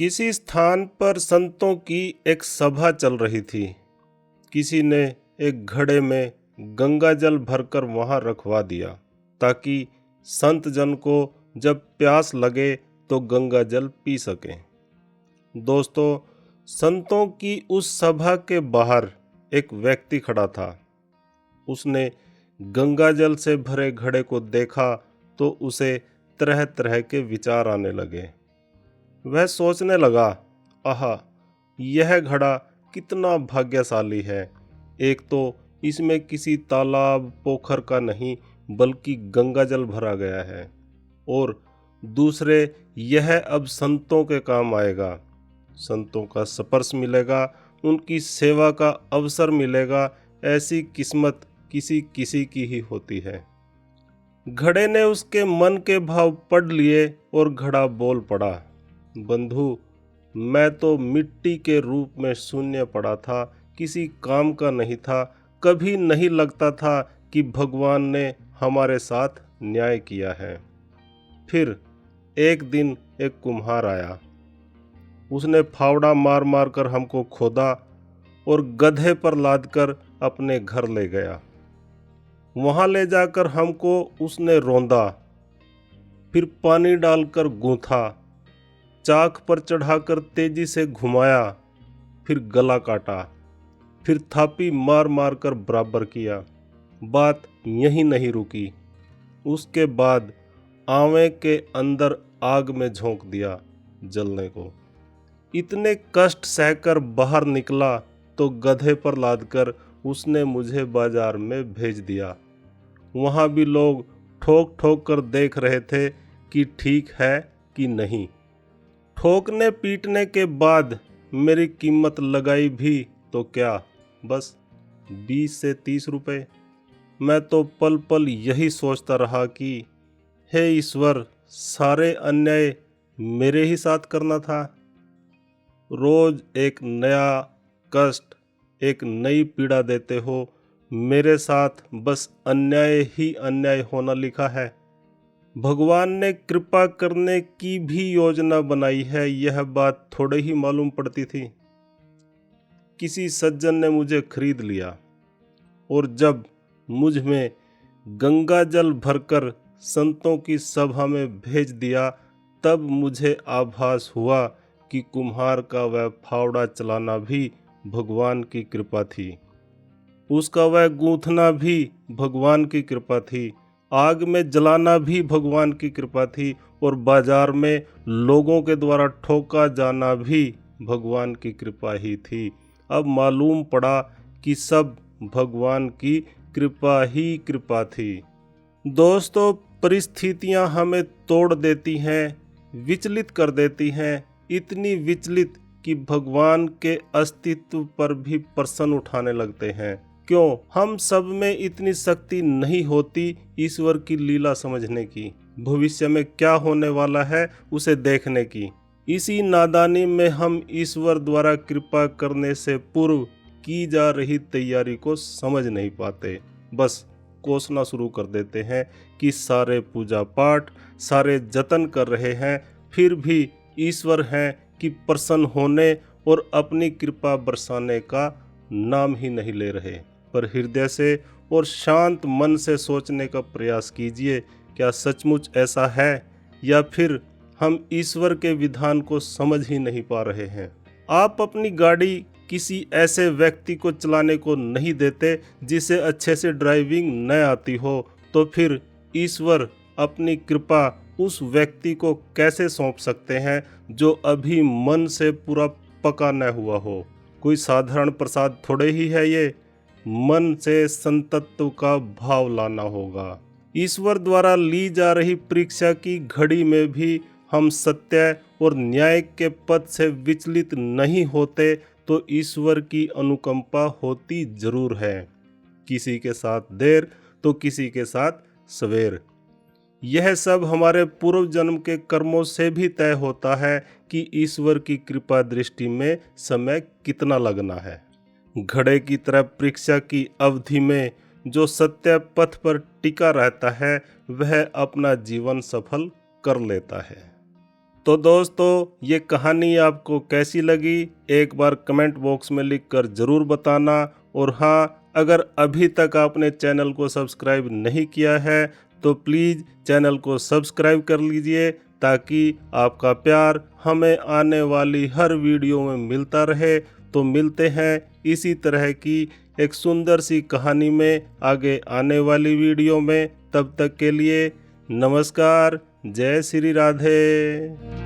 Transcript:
किसी स्थान पर संतों की एक सभा चल रही थी। किसी ने एक घड़े में गंगा जल भरकर वहां रखवा दिया ताकि संत जन को जब प्यास लगे तो गंगा जल पी सकें। दोस्तों, संतों की उस सभा के बाहर एक व्यक्ति खड़ा था। उसने गंगा जल से भरे घड़े को देखा तो उसे तरह तरह के विचार आने लगे। वह सोचने लगा, आहा, यह घड़ा कितना भाग्यशाली है। एक तो इसमें किसी तालाब पोखर का नहीं बल्कि गंगा जल भरा गया है, और दूसरे यह अब संतों के काम आएगा। संतों का स्पर्श मिलेगा, उनकी सेवा का अवसर मिलेगा। ऐसी किस्मत किसी किसी की ही होती है। घड़े ने उसके मन के भाव पढ़ लिए और घड़ा बोल पड़ा, बंधु, मैं तो मिट्टी के रूप में शून्य पड़ा था, किसी काम का नहीं था। कभी नहीं लगता था कि भगवान ने हमारे साथ न्याय किया है। फिर एक दिन एक कुम्हार आया। उसने फावड़ा मार मार कर हमको खोदा और गधे पर लादकर अपने घर ले गया। वहां ले जाकर हमको उसने रौंदा, फिर पानी डालकर गूंथा, चाक पर चढ़ाकर तेजी से घुमाया, फिर गला काटा, फिर थापी मार मार कर बराबर किया। बात यहीं नहीं रुकी। उसके बाद आंवे के अंदर आग में झोंक दिया जलने को। इतने कष्ट सहकर बाहर निकला तो गधे पर लादकर उसने मुझे बाजार में भेज दिया। वहाँ भी लोग ठोक ठोक कर देख रहे थे कि ठीक है कि नहीं। ठोकने पीटने के बाद मेरी कीमत लगाई भी तो क्या, बस 20 से 30 रुपए। मैं तो पल पल यही सोचता रहा कि हे ईश्वर, सारे अन्याय मेरे ही साथ करना था। रोज एक नया कष्ट, एक नई पीड़ा देते हो। मेरे साथ बस अन्याय ही अन्याय होना लिखा है। भगवान ने कृपा करने की भी योजना बनाई है, यह बात थोड़े ही मालूम पड़ती थी। किसी सज्जन ने मुझे खरीद लिया और जब मुझ में गंगा जल भरकर संतों की सभा में भेज दिया, तब मुझे आभास हुआ कि कुम्हार का वह फावड़ा चलाना भी भगवान की कृपा थी। उसका वह गूंथना भी भगवान की कृपा थी। आग में जलाना भी भगवान की कृपा थी, और बाजार में लोगों के द्वारा ठोका जाना भी भगवान की कृपा ही थी। अब मालूम पड़ा कि सब भगवान की कृपा ही कृपा थी। दोस्तों, परिस्थितियां हमें तोड़ देती हैं, विचलित कर देती हैं, इतनी विचलित कि भगवान के अस्तित्व पर भी प्रश्न उठाने लगते हैं। क्यों हम सब में इतनी शक्ति नहीं होती ईश्वर की लीला समझने की, भविष्य में क्या होने वाला है उसे देखने की। इसी नादानी में हम ईश्वर द्वारा कृपा करने से पूर्व की जा रही तैयारी को समझ नहीं पाते। बस कोसना शुरू कर देते हैं कि सारे पूजा पाठ, सारे जतन कर रहे हैं, फिर भी ईश्वर हैं कि प्रसन्न होने और अपनी कृपा बरसाने का नाम ही नहीं ले रहे। पर हृदय से और शांत मन से सोचने का प्रयास कीजिए, क्या सचमुच ऐसा है, या फिर हम ईश्वर के विधान को समझ ही नहीं पा रहे हैं। आप अपनी गाड़ी किसी ऐसे व्यक्ति को चलाने को नहीं देते जिसे अच्छे से ड्राइविंग न आती हो, तो फिर ईश्वर अपनी कृपा उस व्यक्ति को कैसे सौंप सकते हैं जो अभी मन से पूरा पका न हुआ हो। कोई साधारण प्रसाद थोड़े ही है ये। मन से संतत्व का भाव लाना होगा। ईश्वर द्वारा ली जा रही परीक्षा की घड़ी में भी हम सत्य और न्याय के पथ से विचलित नहीं होते तो ईश्वर की अनुकंपा होती जरूर है। किसी के साथ देर तो किसी के साथ सवेर। यह सब हमारे पूर्व जन्म के कर्मों से भी तय होता है कि ईश्वर की कृपा दृष्टि में समय कितना लगना है। घड़े की तरह परीक्षा की अवधि में जो सत्य पथ पर टिका रहता है, वह अपना जीवन सफल कर लेता है। तो दोस्तों, ये कहानी आपको कैसी लगी एक बार कमेंट बॉक्स में लिखकर ज़रूर बताना। और हाँ, अगर अभी तक आपने चैनल को सब्सक्राइब नहीं किया है तो प्लीज़ चैनल को सब्सक्राइब कर लीजिए, ताकि आपका प्यार हमें आने वाली हर वीडियो में मिलता रहे। तो मिलते हैं इसी तरह की एक सुंदर सी कहानी में आगे आने वाली वीडियो में। तब तक के लिए नमस्कार, जय श्री राधे।